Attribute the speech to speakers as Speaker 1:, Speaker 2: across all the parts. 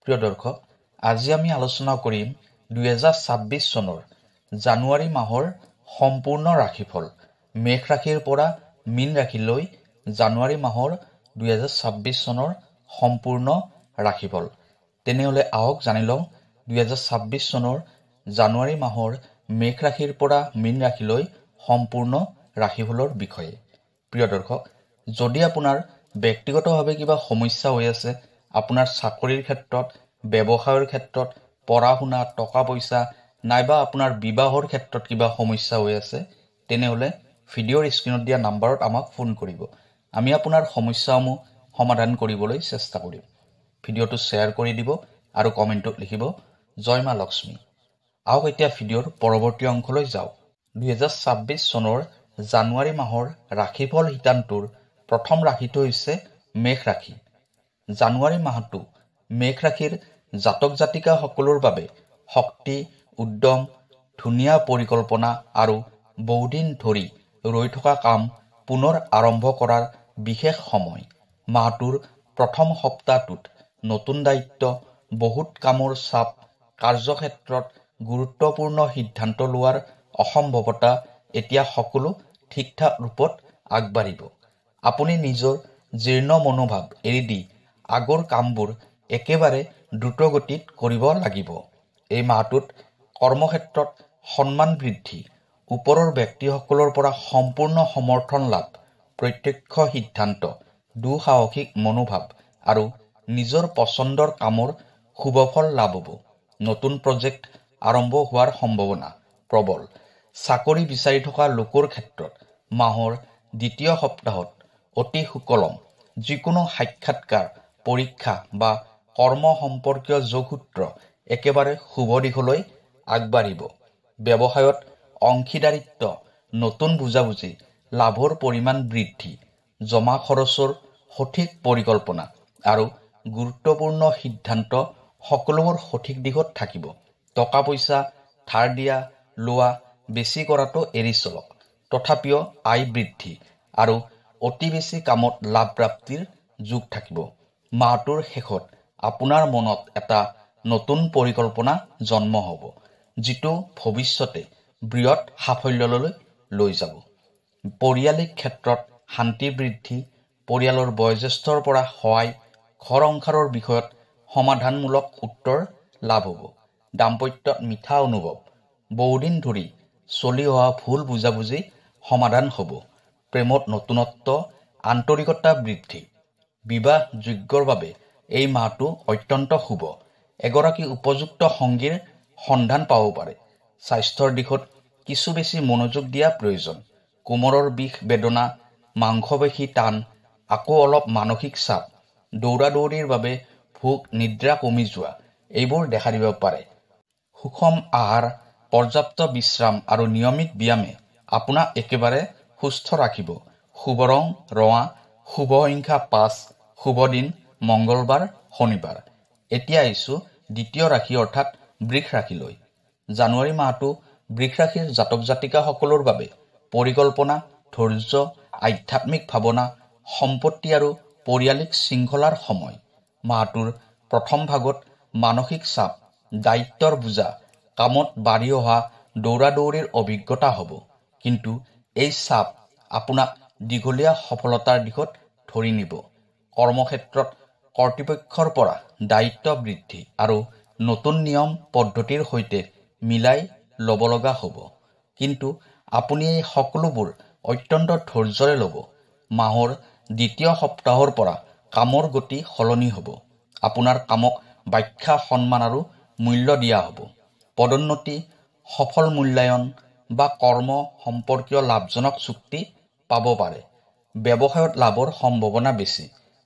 Speaker 1: প্ৰিয় দৰ্শক, আজি আমি আলোচনা কৰিম 2026 চনৰ জানুৱাৰী মাহৰ সম্পূৰ্ণ ৰাশিফল। মেষ ৰাশিৰ পৰা মীন ৰাশিলৈ জানুৱাৰী মাহৰ 2026 চনৰ সম্পূৰ্ণ ৰাশিফল। তেনেহ'লে আহক জানি লওঁ 2026 চনৰ জানুৱাৰী মাহৰ মেষ ৰাশিৰ পৰা মীন ৰাশিলৈ সম্পূৰ্ণ ৰাশিফলৰ বিষয়ে। প্ৰিয় দৰ্শক, যদি আপোনাৰ ব্যক্তিগতভাৱে কিবা সমস্যা হৈ আছে, আপোনাৰ চাকৰিৰ ক্ষেত্ৰত, ব্যৱসায়ৰ ক্ষেত্ৰত, পঢ়া শুনা, টকা পইচা নাইবা আপোনাৰ বিবাহৰ ক্ষেত্ৰত কিবা সমস্যা হৈ আছে, তেনেহ'লে ভিডিঅ'ৰ স্ক্ৰীণত দিয়া নাম্বাৰত আমাক ফোন কৰিব। আমি আপোনাৰ সমস্যাসমূহ সমাধান কৰিবলৈ চেষ্টা কৰিম। ভিডিঅ'টো শ্বেয়াৰ কৰি দিব আৰু কমেণ্টত লিখিব জয় মা লক্ষ্মী। আহক এতিয়া ভিডিঅ'ৰ পৰৱৰ্তী অংশলৈ যাওঁ। 2026 চনৰ জানুৱাৰী মাহৰ ৰাশিফল শিতানটোৰ প্ৰথম ৰাশিটো হৈছে মেষ ৰাশি। জানুৱাৰী মাহটো মেষ ৰাশিৰ জাতক জাতিকাসকলৰ বাবে শক্তি, উদ্যম, ধুনীয়া পৰিকল্পনা আৰু বহুদিন ধৰি ৰৈ থকা কাম পুনৰ আৰম্ভ কৰাৰ বিশেষ সময়। মাহটোৰ প্ৰথম সপ্তাহটোত নতুন দায়িত্ব, বহুত কামৰ চাপ, কাৰ্যক্ষেত্ৰত গুৰুত্বপূৰ্ণ সিদ্ধান্ত লোৱাৰ অসম্ভৱতা এতিয়া সকলো ঠিকঠাক ৰূপত আগবাঢ়িব। আপুনি নিজৰ জীৰ্ণ মনোভাৱ এৰি দি আগৰ কামবোৰ একেবাৰে দ্ৰুতগতিত কৰিব লাগিব। এই মাহটোত কৰ্মক্ষেত্ৰত সন্মান বৃদ্ধি, ওপৰৰ ব্যক্তিসকলৰ পৰা সম্পূৰ্ণ সমৰ্থন লাভ, প্ৰত্যক্ষ সিদ্ধান্ত, দুঃসাহসিক মনোভাৱ আৰু নিজৰ পচন্দৰ কামৰ শুভফল লাভ হ'ব। নতুন প্ৰজেক্ট আৰম্ভ হোৱাৰ সম্ভাৱনা প্ৰবল। চাকৰি বিচাৰি থকা লোকৰ ক্ষেত্ৰত মাহৰ দ্বিতীয় সপ্তাহত অতি সুকলম। যিকোনো সাক্ষাৎকাৰ, পৰীক্ষা বা কৰ্ম সম্পৰ্কীয় যোগসূত্ৰ একেবাৰে শুভ দিশলৈ আগবাঢ়িব। ব্যৱসায়ত অংশীদাৰিত্ব, নতুন বুজাবুজি, লাভৰ পৰিমাণ বৃদ্ধি, জমা খৰচৰ সঠিক পৰিকল্পনা আৰু গুৰুত্বপূৰ্ণ সিদ্ধান্ত সকলোবোৰ সঠিক দিশত থাকিব। টকা পইচা ধাৰ দিয়া লোৱা বেছি কৰাটো এৰি চলক। তথাপিও আয় বৃদ্ধি আৰু অতি বেছি কামত লাভ প্ৰাপ্তিৰ যোগ থাকিব। মাহটোৰ শেষত আপোনাৰ মনত এটা নতুন পৰিকল্পনা জন্ম হ'ব, যিটো ভৱিষ্যতে বৃহৎ সাফল্যলৈ লৈ যাব। পাৰিবাৰিক ক্ষেত্ৰত শান্তি বৃদ্ধি, পৰিয়ালৰ বয়োজ্যেষ্ঠৰ পৰা সহায়, ঘৰ সংসাৰৰ বিষয়ত সমাধানমূলক উত্তৰ লাভ হ'ব। দাম্পত্যত মিঠা অনুভৱ, বহুদিন ধৰি চলি অহা ভুল বুজাবুজি সমাধান হ'ব। প্ৰেমত নতুনত্ব, আন্তৰিকতা বৃদ্ধি। বিবাহ যোগ্যৰ বাবে এই মাহটো অত্যন্ত শুভ। এগৰাকী উপযুক্ত সংগীৰ সন্ধান পাব পাৰে। স্বাস্থ্যৰ দিশত কিছু বেছি মনোযোগ দিয়া প্ৰয়োজন। কোমৰৰ বিষ বেদনা, মাংসপেশী টান, আকৌ অলপ মানসিক চাপ, দৌৰা দৌৰিৰ বাবে ভোক নিদ্ৰা কমি যোৱা, এইবোৰ দেখা দিব পাৰে। সুষম আহাৰ, পৰ্যাপ্ত বিশ্ৰাম আৰু নিয়মিত ব্যায়ামে আপোনাক একেবাৰে সুস্থ ৰাখিব। শুভ ৰং ৰঙা, শুভ সংখ্যা 5, শুভ দিন মংগলবাৰ, শনিবাৰ। এতিয়া আহিছোঁ দ্বিতীয় ৰাশি অৰ্থাৎ বৃষ ৰাশিলৈ। জানুৱাৰী মাহটো বৃষ ৰাশিৰ জাতক জাতিকাসকলৰ বাবে পৰিকল্পনা, ধৈৰ্য, আধ্যাত্মিক ভাৱনা, সম্পত্তি আৰু পাৰিবাৰিক শৃংখলাৰ সময়। মাহটোৰ প্ৰথম ভাগত মানসিক চাপ, দায়িত্বৰ বোজা, কামত বাঢ়ি অহা দৌৰা দৌৰিৰ অভিজ্ঞতা হ'ব। কিন্তু এই চাপ আপোনাক দীঘলীয়া সফলতাৰ দিশত ধৰি নিব। কৰ্মক্ষেত্ৰত কৰ্তৃপক্ষৰ পৰা দায়িত্ব বৃদ্ধি আৰু নতুন নিয়ম পদ্ধতিৰ সৈতে মিলাই ল'ব লগা হ'ব। কিন্তু আপুনি এই সকলোবোৰ অত্যন্ত ধৈৰ্যৰে ল'ব। মাহৰ দ্বিতীয় সপ্তাহৰ পৰা কামৰ গতি সলনি হ'ব। আপোনাৰ কামক ব্যাখ্যা, সন্মান আৰু মূল্য দিয়া হ'ব। পদোন্নতি, সফল মূল্যায়ন বা কৰ্ম সম্পৰ্কীয় লাভজনক চুক্তি পাব পাৰে। ব্যৱসায়ত লাভৰ সম্ভাৱনা বেছি।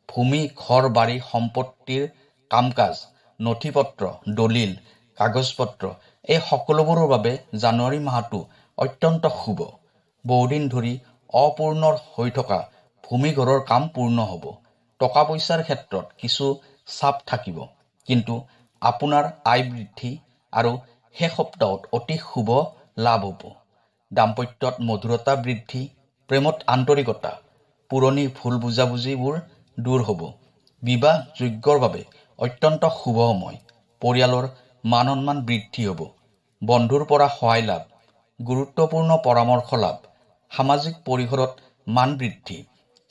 Speaker 1: ভূমি, ঘৰ, বাৰী, সম্পত্তিৰ কাম-কাজ, নথিপত্ৰ, দলিল, কাগজপত্ৰ এই সকলোবোৰৰ বাবে জানুৱাৰী মাহটো অত্যন্ত শুভ। বহুদিন ধৰি অপূৰ্ণ হৈ থকা ভূমি ঘৰৰ কাম পূৰ্ণ হ'ব। টকা পইচাৰ ক্ষেত্ৰত কিছু চাপ থাকিব, কিন্তু আপোনাৰ আয় বৃদ্ধি আৰু শেষ সপ্তাহত অতি শুভ লাভ হ'ব। দাম্পত্যত মধুৰতা বৃদ্ধি, প্ৰেমত আন্তৰিকতা, পুৰণি ভুল বুজাবুজিবোৰ দূৰ হ'ব। বিবাহ যোগ্যৰ বাবে অত্যন্ত শুভ সময়। পৰিয়ালৰ মান সন্মান বৃদ্ধি হ'ব। বন্ধুৰ পৰা সহায় লাভ, গুৰুত্বপূৰ্ণ পৰামৰ্শ লাভ, সামাজিক পৰিসৰত মান বৃদ্ধি।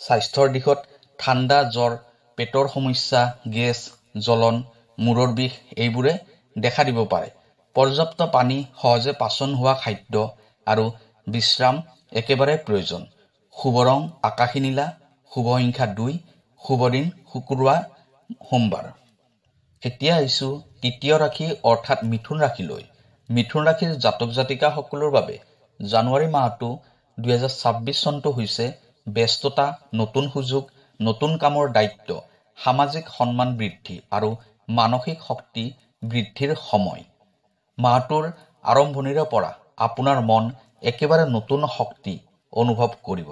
Speaker 1: স্বাস্থ্যৰ দিশত ঠাণ্ডা, জ্বৰ, পেটৰ সমস্যা, গেছ, জ্বলন, মূৰৰ বিষ এইবোৰে দেখা দিব পাৰে। পৰ্যাপ্ত পানী, সহজে পাচন হোৱা খাদ্য আৰু বিশ্ৰাম একেবাৰে প্ৰয়োজন। শুভ ৰং আকাশী নীলা, শুভ সংখ্যা 2, শুভ দিন শুক্ৰবাৰ, সোমবাৰ। এতিয়া আহিছোঁ তৃতীয় ৰাশি অৰ্থাৎ মিথুন ৰাশিলৈ। মিথুন ৰাশিৰ জাতক জাতিকাসকলৰ বাবে জানুৱাৰী মাহটো 2026 চনটো হৈছে ব্যস্ততা, নতুন সুযোগ, নতুন কামৰ দায়িত্ব, সামাজিক সন্মান বৃদ্ধি আৰু মানসিক শক্তি বৃদ্ধিৰ সময়। মাহটোৰ আৰম্ভণিৰে পৰা আপোনাৰ মন একেবাৰে নতুন শক্তি অনুভৱ কৰিব।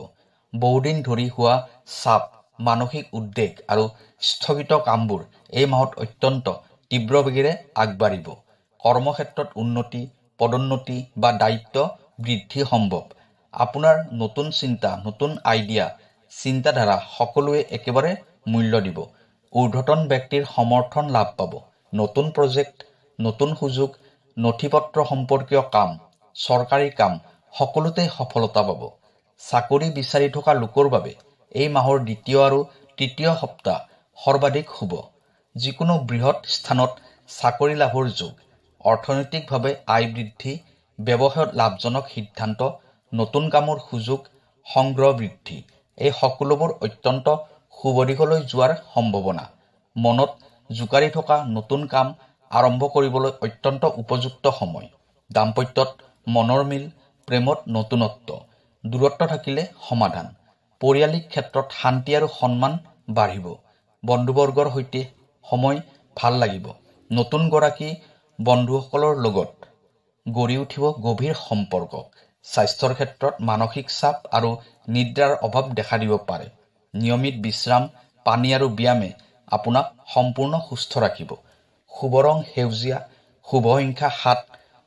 Speaker 1: বহুদিন ধৰি হোৱা চাপ, মানসিক উদ্বেগ আৰু স্থগিত কামবোৰ এই মাহত অত্যন্ত তীব্ৰ বেগেৰে আগবাঢ়িব। কৰ্মক্ষেত্ৰত উন্নতি, পদোন্নতি বা দায়িত্ব বৃদ্ধি সম্ভৱ। আপোনাৰ নতুন চিন্তা, নতুন আইডিয়া, চিন্তাধাৰা সকলোৱে একেবাৰে মূল্য দিব। ঊৰ্ধ্বতন ব্যক্তিৰ সমৰ্থন লাভ পাব। নতুন প্ৰজেক্ট, নতুন সুযোগ, নথিপত্ৰ সম্পৰ্কীয় কাম, চৰকাৰী কাম সকলোতে সফলতা পাব। চাকৰি বিচাৰি থকা লোকৰ বাবে এই মাহৰ দ্বিতীয় আৰু তৃতীয় সপ্তাহ সৰ্বাধিক শুভ। যিকোনো বৃহৎ স্থানত চাকৰি লাভৰ যোগ, অৰ্থনৈতিকভাৱে আয় বৃদ্ধি, ব্যৱসায়ত লাভজনক সিদ্ধান্ত, নতুন কামৰ সুযোগ, সংগ্ৰহ বৃদ্ধি এই সকলোবোৰ অত্যন্ত শুভ দিশলৈ যোৱাৰ সম্ভাৱনা। মনত জোকাৰি থকা নতুন কাম আৰম্ভ কৰিবলৈ অত্যন্ত উপযুক্ত সময়। দাম্পত্যত মনৰ মিল, প্ৰেমত নতুনত্ব, দূৰত্ব থাকিলে সমাধান। পৰিয়ালিক ক্ষেত্ৰত শান্তি আৰু সন্মান বাঢ়িব। বন্ধুবৰ্গৰ সৈতে সময় ভাল লাগিব। নতুন গৰাকী বন্ধুসকলৰ লগত গঢ়ি উঠিব গভীৰ সম্পৰ্ক। স্বাস্থ্যৰ ক্ষেত্ৰত মানসিক চাপ আৰু নিদ্ৰাৰ অভাৱ দেখা দিব পাৰে। নিয়মিত বিশ্ৰাম, পানী আৰু ব্যায়ামে আপোনাক সম্পূৰ্ণ সুস্থ ৰাখিব। শুভ ৰং সেউজীয়া, শুভ সংখ্যা 7,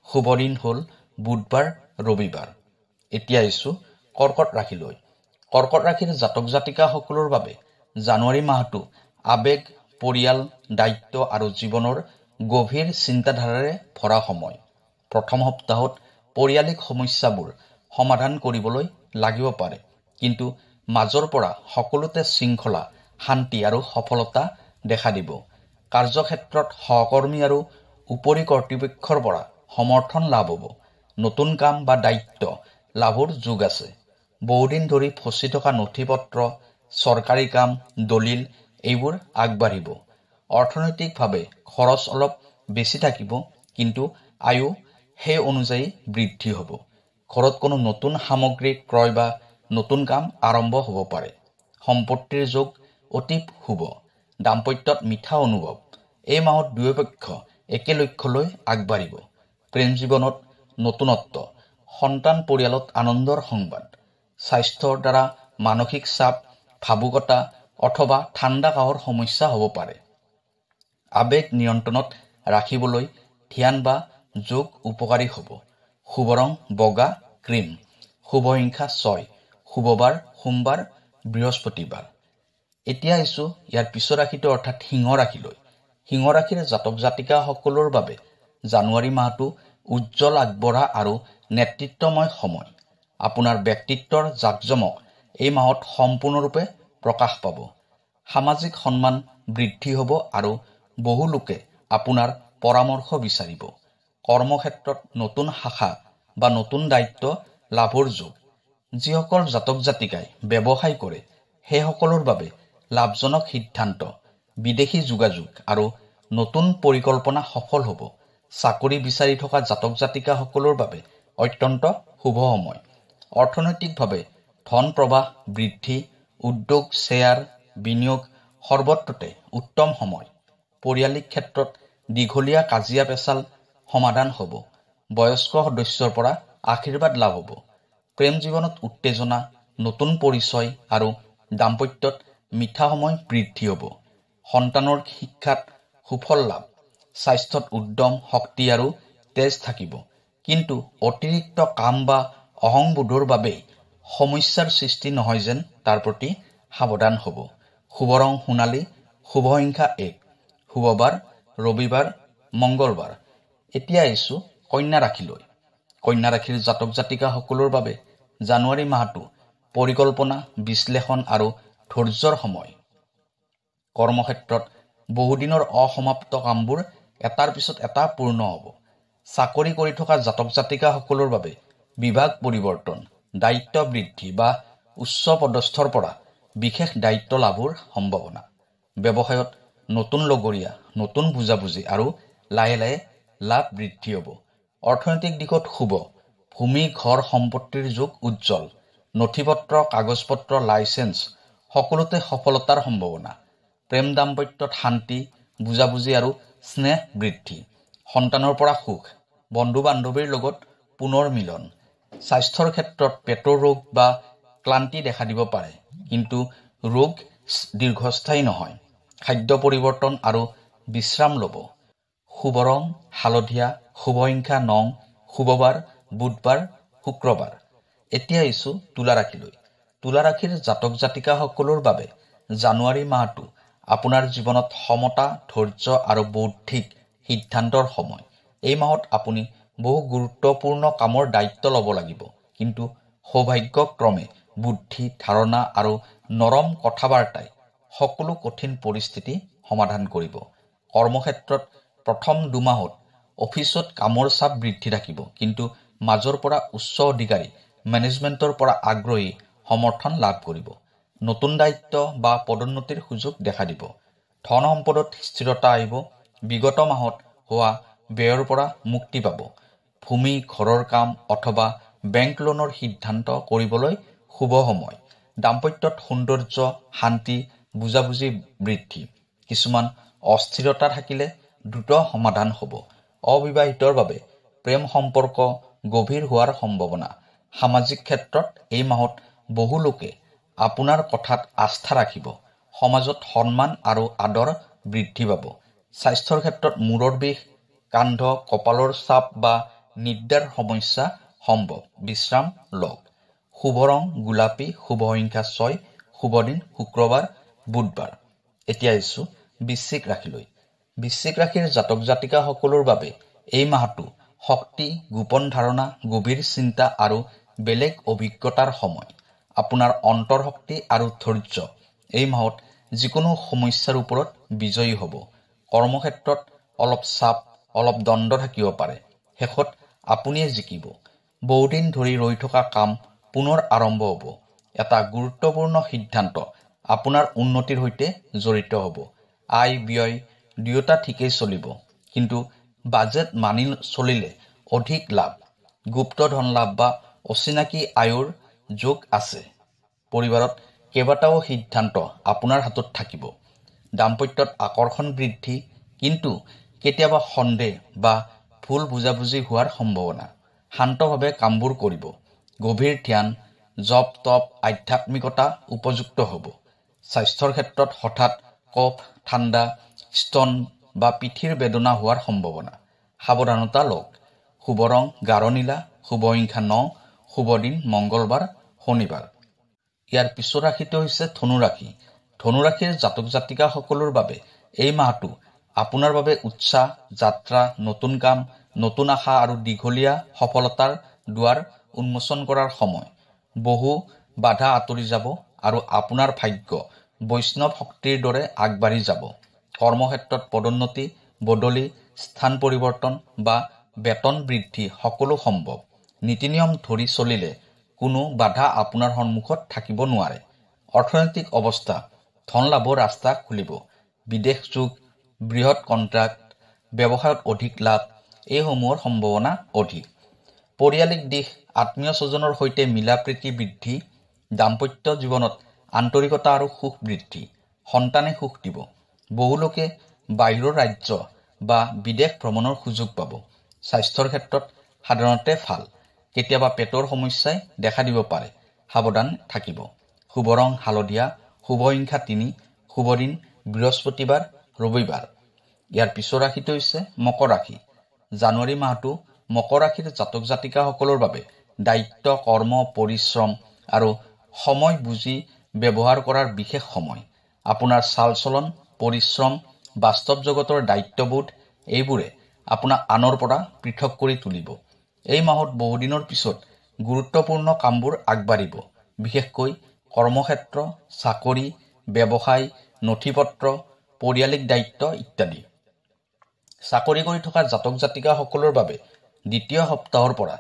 Speaker 1: শুভ দিন হ'ল বুধবাৰ, ৰবিবাৰ। এতিয়া আহিছোঁ কৰ্কট ৰাশিলৈ। কৰ্কট ৰাশিৰ জাতক জাতিকাসকলৰ বাবে জানুৱাৰী মাহটো আৱেগ, পৰিয়াল, দায়িত্ব আৰু জীৱনৰ গভীৰ চিন্তাধাৰাৰে ভৰা সময়। প্ৰথম সপ্তাহত পৰিয়ালিক সমস্যাবোৰ সমাধান কৰিবলৈ লাগিব পাৰে, কিন্তু মাজৰ পৰা সকলোতে শৃংখলা, শান্তি আৰু সফলতা দেখা দিব। কাৰ্যক্ষেত্ৰত সহকৰ্মী আৰু উপৰি কৰ্তৃপক্ষৰ পৰা সমৰ্থন লাভ হ'ব। নতুন কাম বা দায়িত্ব লাভৰ যোগ আছে। বহুদিন ধৰি ফচি থকা নথিপত্ৰ, চৰকাৰী কাম, দলিল এইবোৰ আগবাঢ়িব। অৰ্থনৈতিকভাৱে খৰচ অলপ বেছি থাকিব, কিন্তু আয়ো সেই অনুযায়ী বৃদ্ধি হ'ব। ঘৰত কোনো নতুন সামগ্ৰী ক্ৰয় বা নতুন কাম আৰম্ভ হ'ব পাৰে। সম্পত্তিৰ যোগ অতি শুভ। দাম্পত্যত মিঠা অনুভৱ। এই মাহত দুয়োপক্ষ একে লক্ষ্যলৈ আগবাঢ়িব। প্ৰেম জীৱনত নতুনত্ব, সন্তান, পৰিয়ালত আনন্দৰ সংবাদ। স্বাস্থ্যৰ দ্বাৰা মানসিক চাপ, ভাবুকতা অথবা ঠাণ্ডা কাহৰ সমস্যা হ'ব পাৰে। আৱেগ নিয়ন্ত্ৰণত ৰাখিবলৈ ধ্যান বা যোগ উপকাৰী হ'ব। শুভ ৰং বগা, ক্ৰীম, শুভ সংখ্যা 6, শুভবাৰ সোমবাৰ, বৃহস্পতিবাৰ। এতিয়া আহিছোঁ ইয়াৰ পিছৰ ৰাশিটো অৰ্থাৎ সিংহ ৰাশিলৈ। সিংহ ৰাশিৰ জাতক জাতিকাসকলৰ বাবে জানুৱাৰী মাহটো উজ্জ্বল, আগবঢ়া আৰু নেতৃত্বময় সময়। আপোনাৰ ব্যক্তিত্বৰ জাকজমক এই মাহত সম্পূৰ্ণৰূপে প্ৰকাশ পাব। সামাজিক সন্মান বৃদ্ধি হ'ব আৰু বহু লোকে আপোনাৰ পৰামৰ্শ বিচাৰিব। কৰ্মক্ষেত্ৰত নতুন শাখা বা নতুন দায়িত্ব লাভৰ যোগ। যিসকল জাতক জাতিকাই ব্যৱসায় কৰে সেইসকলৰ বাবে লাভজনক সিদ্ধান্ত, বিদেশী যোগাযোগ আৰু নতুন পৰিকল্পনা সফল হ'ব। চাকৰি বিচাৰি থকা জাতক জাতিকাসকলৰ বাবে অত্যন্ত শুভ সময়। অৰ্থনৈতিকভাৱে ধন প্ৰবাহ বৃদ্ধি, উদ্যোগ, শ্বেয়াৰ, বিনিয়োগ সৰ্বত্ৰতে উত্তম সময়। পৰিয়ালিক ক্ষেত্ৰত দীঘলীয়া কাজিয়া পেচাল সমাধান হ'ব। বয়স্ক সদস্যৰ পৰা আশীৰ্বাদ লাভ হ'ব। প্ৰেম জীৱনত উত্তেজনা, নতুন পৰিচয় আৰু দাম্পত্যত মিঠা সময় বৃদ্ধি হ'ব। সন্তানৰ শিক্ষাত সুফল লাভ। স্বাস্থ্যত উদ্যম, শক্তি আৰু তেজ থাকিব, কিন্তু অতিৰিক্ত কাম বা অহংবোধৰ বাবেই সমস্যাৰ সৃষ্টি নহয় যেন তাৰ প্ৰতি সাৱধান হ'ব। শুভ ৰং সোণালী, শুভ সংখ্যা 1, শুভবাৰ, ৰবিবাৰ, মংগলবাৰ। এতিয়া আহিছোঁ কন্যা ৰাশিলৈ। কন্যা ৰাশিৰ জাতক জাতিকাসকলৰ বাবে জানুৱাৰী মাহটো পৰিকল্পনা, বিশ্লেষণ আৰু ধৈৰ্যৰ সময়। কৰ্মক্ষেত্ৰত বহুদিনৰ অসমাপ্ত কামবোৰ এটাৰ পিছত এটা পূৰ্ণ হ'ব। চাকৰি কৰি থকা জাতক জাতিকাসকলৰ বাবে বিভাগ পৰিৱৰ্তন, দায়িত্ব বৃদ্ধি বা উচ্চ পদস্থৰ পৰা বিশেষ দায়িত্ব লাভৰ সম্ভাৱনা। ব্যৱসায়ত নতুন লগৰীয়া, নতুন বুজাবুজি আৰু লাহে লাহে লাভ বৃদ্ধি হ'ব। অৰ্থনৈতিক দিশত শুভ, ভূমি, ঘৰ, সম্পত্তিৰ যোগ উজ্জ্বল। নথিপত্ৰ, কাগজপত্ৰ, লাইচেন্স সকলোতে সফলতাৰ সম্ভাৱনা। প্ৰেম দাম্পত্যত শান্তি, বুজাবুজি আৰু স্নেহ বৃদ্ধি। সন্তানৰ পৰা সুখ, বন্ধু বান্ধৱীৰ লগত পুনৰ মিলন। স্বাস্থ্যৰ ক্ষেত্ৰত পেটৰ ৰোগ বা ক্লান্তি দেখা দিব পাৰে, কিন্তু ৰোগ দীৰ্ঘস্থায়ী নহয়। খাদ্য পৰিৱৰ্তন আৰু বিশ্ৰাম ল'ব। শুভ ৰং হালধীয়া, শুভ সংখ্যা 9, শুভবাৰ বুধবাৰ, শুক্ৰবাৰ। এতিয়া আহিছোঁ তুলা ৰাশিলৈ। তুলা ৰাশিৰ জাতক জাতিকাসকলৰ বাবে জানুৱাৰী মাহটো আপোনাৰ জীৱনত সমতা, ধৈৰ্য আৰু বৌদ্ধিক সিদ্ধান্তৰ সময়। এই মাহত আপুনি বহু গুৰুত্বপূৰ্ণ কামৰ দায়িত্ব ল'ব লাগিব, কিন্তু সৌভাগ্যক্ৰমে বুদ্ধি, ধাৰণা আৰু নৰম কথাবাৰ্তাই সকলো কঠিন পৰিস্থিতি সমাধান কৰিব। কৰ্মক্ষেত্ৰত প্ৰথম দুমাহত অফিচত কামৰ চাপ বৃদ্ধি থাকিব, কিন্তু মাজৰ পৰা উচ্চ অধিকাৰী, মেনেজমেণ্টৰ পৰা আগ্ৰহী সমৰ্থন লাভ কৰিব। নতুন দায়িত্ব বা পদোন্নতিৰ সুযোগ দেখা দিব। ধন সম্পদত স্থিৰতা আহিব। বিগত মাহত হোৱা ব্যয়ৰ পৰা মুক্তি পাব। ভূমি, ঘৰৰ কাম অথবা বেংক লোনৰ সিদ্ধান্ত কৰিবলৈ শুভ সময়। দাম্পত্যত সৌন্দৰ্য, শান্তি, বুজাবুজি বৃদ্ধি। কিছুমান অস্থিৰতা থাকিলে দ্ৰুত সমাধান হ'ব। অবিবাহিতৰ বাবে প্ৰেম সম্পৰ্ক গভীৰ হোৱাৰ সম্ভাৱনা। সামাজিক ক্ষেত্ৰত এই মাহত বহু লোকে আপোনাৰ কথাত আস্থা ৰাখিব। সমাজত সন্মান আৰু আদৰ বৃদ্ধি পাব। স্বাস্থ্যৰ ক্ষেত্ৰত মূৰৰ বিষ, কান্ধ, কঁপালৰ চাপ বা নিদ্ৰাৰ সমস্যা সম্ভৱ। বিশ্ৰাম লওক। শুভ ৰং গোলাপী, শুভ সংখ্যা 6, শুভ দিন শুক্ৰবাৰ, বুধবাৰ। এতিয়া আহিছোঁ বৃশ্চিক ৰাশিলৈ। বৃশ্চিক ৰাশিৰ জাতক জাতিকাসকলৰ বাবে এই মাহটো শক্তি, গোপন ধাৰণা, গভীৰ চিন্তা আৰু বেলেগ অভিজ্ঞতাৰ সময়। আপোনাৰ অন্তৰ্শক্তি আৰু ধৈৰ্য এই মাহত যিকোনো সমস্যাৰ ওপৰত বিজয়ী হ'ব। কৰ্মক্ষেত্ৰত অলপ চাপ, অলপ দ্বন্দ্ব থাকিব পাৰে। শেষত আপুনিয়ে জিকিব। বহুদিন ধৰি ৰৈ থকা কাম পুনৰ আৰম্ভ হ'ব। এটা গুৰুত্বপূৰ্ণ সিদ্ধান্ত আপোনাৰ উন্নতিৰ সৈতে জড়িত হ'ব। আয় ব্যয় দুয়োটা ঠিকেই চলিব, কিন্তু বাজেট মানি চলিলে অধিক লাভ। গুপ্ত ধন লাভ বা অচিনাকি আয়ৰ যোগ আছে। পৰিবাৰত কেইবাটাও সিদ্ধান্ত আপোনাৰ হাতত থাকিব। দাম্পত্যত আকৰ্ষণ বৃদ্ধি, কিন্তু কেতিয়াবা সন্দেহ বা ভুল বুজাবুজি হোৱাৰ সম্ভাৱনা। শান্তভাৱে কামবোৰ কৰিব। গভীৰ ধ্যান, জপ তপ, আধ্যাত্মিকতা উপযুক্ত হ'ব। স্বাস্থ্যৰ ক্ষেত্ৰত হঠাৎ কফ, ঠাণ্ডা, স্তন বা পিঠিৰ বেদনা হোৱাৰ সম্ভাৱনা। সাৱধানতা লওক। শুভ ৰং গাঢ় নীলা, শুভ সংখ্যা 9, শুভ দিন মংগলবাৰ, শনিবাৰ। ইয়াৰ পিছৰ ৰাশিটো হৈছে ধনু ৰাশি। ধনু ৰাশিৰ জাতক জাতিকাসকলৰ বাবে এই মাহটো আপোনাৰ বাবে উৎসাহ, যাত্ৰা, নতুন কাম, নতুন আশা আৰু দীঘলীয়া সফলতাৰ দুৱাৰ উন্মোচন কৰাৰ সময়। বহু বাধা আঁতৰি যাব আৰু আপোনাৰ ভাগ্য বৈষ্ণৱ শক্তিৰ দৰে আগবাঢ়ি যাব। কৰ্মক্ষেত্ৰত পদোন্নতি, বদলি, স্থান পৰিৱৰ্তন বা বেতন বৃদ্ধি সকলো সম্ভৱ। নীতি নিয়ম ধৰি চলিলে কোনো বাধা আপোনাৰ সন্মুখত থাকিব নোৱাৰে। অৰ্থনৈতিক অৱস্থা, ধন লাভৰ ৰাস্তা খুলিব। বিদেশ যোগ, বৃহৎ কণ্ট্ৰাক্ট, ব্যৱসায়ত অধিক লাভ এইসমূহৰ সম্ভাৱনা অধিক। পৰিয়ালিক দিশ, আত্মীয় স্বজনৰ সৈতে মিলা প্ৰীতি বৃদ্ধি। দাম্পত্য জীৱনত আন্তৰিকতা আৰু সুখ বৃদ্ধি। সন্তানে সুখ দিব। বহু লোকে বাহিৰৰ ৰাজ্য বা বিদেশ ভ্ৰমণৰ সুযোগ পাব। স্বাস্থ্যৰ ক্ষেত্ৰত সাধাৰণতে ভাল। কেতিয়াবা পেটৰ সমস্যাই দেখা দিব পাৰে, সাৱধান থাকিব। শুভ ৰং হালধীয়া, শুভ সংখ্যা 3, শুভ দিন বৃহস্পতিবাৰ, ৰবিবাৰ। ইয়াৰ পিছৰ ৰাশিটো হৈছে মকৰ ৰাশি। জানুৱাৰী মাহটো মকৰ ৰাশিৰ জাতক জাতিকাসকলৰ বাবে দায়িত্ব, কৰ্ম, পৰিশ্ৰম আৰু সময় বুজি ব্যৱহাৰ কৰাৰ বিশেষ সময়। আপোনাৰ চাল চলন, পৰিশ্ৰম বাস্তৱ জগতৰ দায়িত্ববোধ এইবোৰে আপোনাক আনৰ পৰা পৃথক কৰি তুলিব। এই মাহত বহুদিনৰ পিছত গুৰুত্বপূৰ্ণ কামবোৰ আগবাঢ়িব, বিশেষকৈ কৰ্মক্ষেত্ৰ, চাকৰি, ব্যৱসায়, নথিপত্ৰ, পৰিয়ালিক দায়িত্ব ইত্যাদি। চাকৰি কৰি থকা জাতক জাতিকাসকলৰ বাবে দ্বিতীয় সপ্তাহৰ পৰা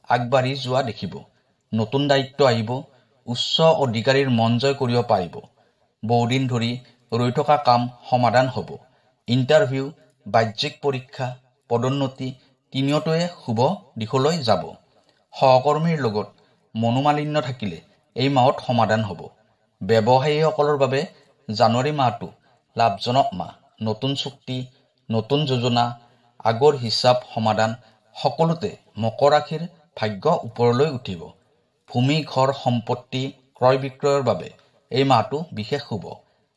Speaker 1: আগবাঢ়ি যোৱা দেখিব। নতুন দায়িত্ব আহিব, উচ্চ অধিকাৰীৰ মন জয় কৰিব পাৰিব। বহুদিন ধৰি ৰৈ থকা কাম সমাধান হ'ব। ইণ্টাৰভিউ, বাহ্যিক পৰীক্ষা, পদোন্নতি তিনিওটোৱে শুভ দিশলৈ যাব। সহকৰ্মীৰ লগত মনোমালিন্য থাকিলে এই মাহত সমাধান হ'ব। ব্যৱসায়ীসকলৰ বাবে জানুৱাৰী মাহটো লাভজনক মাহ। নতুন চুক্তি, নতুন যোজনা, আগৰ হিচাপ সমাধান সকলোতে মকৰ ৰাশিৰ ভাগ্য ওপৰলৈ উঠিব। ভূমি, ঘৰ, সম্পত্তি ক্ৰয় বিক্ৰয়ৰ বাবে এই মাহটো বিশেষ শুভ।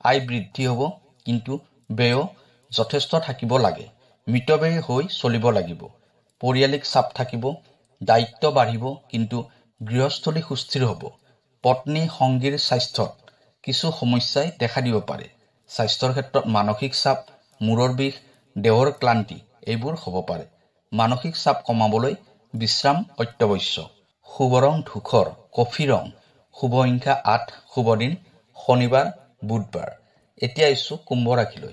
Speaker 1: আয় বৃদ্ধি হ'ব, কিন্তু ব্যয়ো যথেষ্ট থাকিব লাগে। মিতব্যয়ী হৈ চলিব লাগিব। পৰিয়ালিক চাপ থাকিব, দায়িত্ব বাঢ়িব, কিন্তু গৃহস্থলী সুস্থিৰ হ'ব। পত্নী সংগীৰ স্বাস্থ্যত কিছু সমস্যাই দেখা দিব পাৰে। স্বাস্থ্যৰ ক্ষেত্ৰত মানসিক চাপ, মূৰৰ বিষ, দেহৰ ক্লান্তি এইবোৰ হ'ব পাৰে। মানসিক চাপ কমাবলৈ বিশ্ৰাম অত্যাৱশ্য। শুভ ৰং ধূসৰ, কফি ৰং, শুভ সংখ্যা ৮, শুভ দিন শনিবাৰ, বুধবাৰ। এতিয়া আহিছোঁ কুম্ভ ৰাশিলৈ।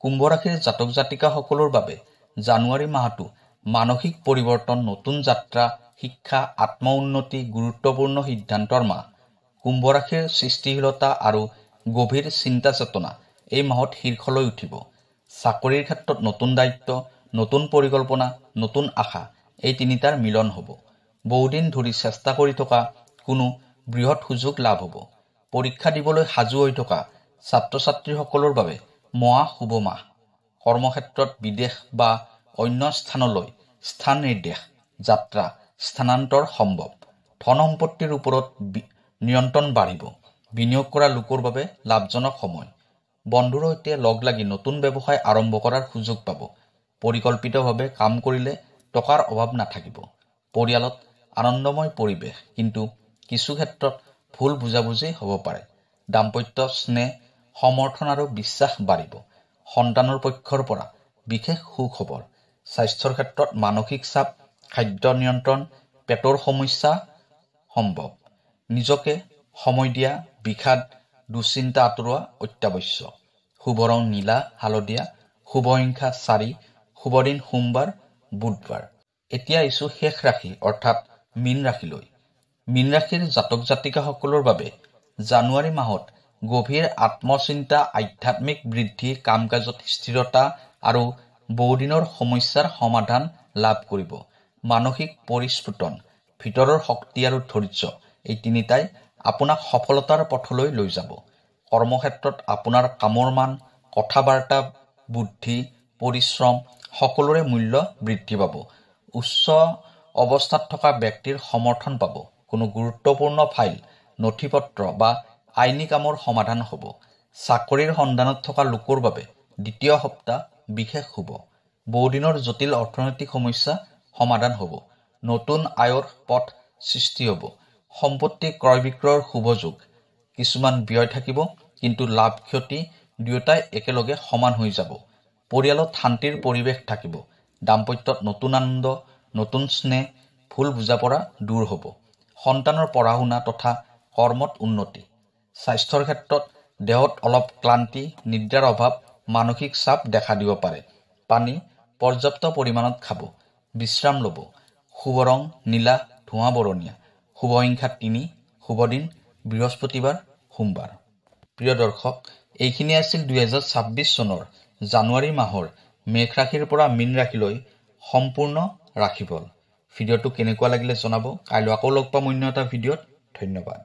Speaker 1: কুম্ভ ৰাশিৰ জাতক জাতিকাসকলৰ বাবে জানুৱাৰী মাহটো মানসিক পৰিৱৰ্তন, নতুন যাত্ৰা, শিক্ষা, আত্ম উন্নতি, গুৰুত্বপূৰ্ণ সিদ্ধান্তৰ মাহ। কুম্ভ ৰাশিৰ সৃষ্টিশীলতা আৰু গভীৰ চিন্তা চেতনা এই মাহত শীৰ্ষলৈ উঠিব। চাকৰিৰ ক্ষেত্ৰত নতুন দায়িত্ব, নতুন পৰিকল্পনা, নতুন আশা এই তিনিটাৰ মিলন হ'ব। বহুদিন ধৰি চেষ্টা কৰি থকা কোনো বৃহৎ সুযোগ লাভ হ'ব। পৰীক্ষা দিবলৈ সাজু হৈ থকা ছাত্ৰ ছাত্ৰীসকলৰ বাবে মহা শুভ মাহ। কৰ্মক্ষেত্ৰত বিদেশ বা অন্য স্থানলৈ স্থান নিৰ্দেশ, যাত্ৰা, স্থানান্তৰ সম্ভৱ। ধন সম্পত্তিৰ ওপৰত নিয়ন্ত্ৰণ বাঢ়িব। বিনিয়োগ কৰা লোকৰ বাবে লাভজনক সময়। বন্ধুৰ সৈতে লগ লাগি নতুন ব্যৱসায় আৰম্ভ কৰাৰ সুযোগ পাব। পৰিকল্পিতভাৱে কাম কৰিলে টকাৰ অভাৱ নাথাকিব। পৰিয়ালত আনন্দময় পৰিৱেশ, কিন্তু কিছু ক্ষেত্ৰত ভুল বুজাবুজি হ'ব পাৰে। দাম্পত্য স্নেহ, সমৰ্থন আৰু বিশ্বাস বাঢ়িব। সন্তানৰ পক্ষৰ পৰা বিশেষ সুখবৰ। স্বাস্থ্যৰ ক্ষেত্ৰত মানসিক চাপ, খাদ্য নিয়ন্ত্ৰণ, পেটৰ সমস্যা সম্ভৱ। নিজকে সময় দিয়া, বিষাদ, দুশ্চিন্তা আঁতৰোৱা অত্যাৱশ্য। শুভ ৰং নীলা, হালধীয়া, শুভ সংখ্যা 4, শুভ দিন সোমবাৰ, বুধবাৰ। এতিয়া আহিছোঁ শেষ ৰাশি অৰ্থাৎ মীন ৰাশিলৈ। মীন ৰাশিৰ জাতক জাতিকাসকলৰ বাবে জানুৱাৰী মাহত গভীৰ আত্মচিন্তা, আধ্যাত্মিক বৃদ্ধি, কাম কাজত স্থিৰতা আৰু বহুদিনৰ সমস্যাৰ সমাধান লাভ কৰিব। মানসিক পৰিস্ফুটন, ভিতৰৰ শক্তি আৰু ধৈৰ্য এই তিনিটাই আপোনাক সফলতাৰ পথলৈ লৈ যাব। কৰ্মক্ষেত্ৰত আপোনাৰ কামৰ মান, কথা বাৰ্তা, বুদ্ধি, পৰিশ্ৰম সকলোৰে মূল্য বৃদ্ধি পাব। উচ্চ অৱস্থাত থকা ব্যক্তিৰ সমৰ্থন পাব। কোনো গুৰুত্বপূৰ্ণ ফাইল, নথিপত্ৰ বা আইনী কামৰ সমাধান হ'ব। চাকৰিৰ সন্ধানত থকা লোকৰ বাবে দ্বিতীয় সপ্তাহ বিশেষ শুভ। বহুদিনৰ জটিল অৰ্থনৈতিক সমস্যা সমাধান হ'ব। নতুন আয়ৰ পথ সৃষ্টি হ'ব। সম্পত্তি ক্ৰয় বিক্ৰয়ৰ শুভ যোগ। কিছুমান ব্যয় থাকিব, কিন্তু লাভ ক্ষতি দুয়োটাই একেলগে সমান হৈ যাব। পৰিয়ালত শান্তিৰ পৰিৱেশ থাকিব। দাম্পত্যত নতুন আনন্দ, নতুন স্নেহ, ভুল বুজাপৰা দূৰ হ'ব। সন্তানৰ পঢ়া শুনা তথা কৰ্মত উন্নতি। স্বাস্থ্যৰ ক্ষেত্ৰত দেহত অলপ ক্লান্তি, নিদ্ৰাৰ অভাৱ, মানসিক চাপ দেখা দিব পাৰে। পানী পৰ্যাপ্ত পৰিমাণত খাব। বিশ্ৰাম ল'ব। শুভ ৰং নীলা, ধোঁৱা বৰণীয়া, শুভ সংখ্যা 3, শুভ দিন বৃহস্পতিবাৰ, সোমবাৰ। প্ৰিয় দৰ্শক, এইখিনি আছিল 2026 চনৰ জানুৱাৰী মাহৰ মেষ ৰাশিৰ পৰা মীন ৰাশিলৈ সম্পূৰ্ণ ৰাশিফল। ভিডিঅ'টো কেনেকুৱা লাগিলে জনাব। কাইলৈ আকৌ লগ পাম অন্য এটা ভিডিঅ'ত। ধন্যবাদ।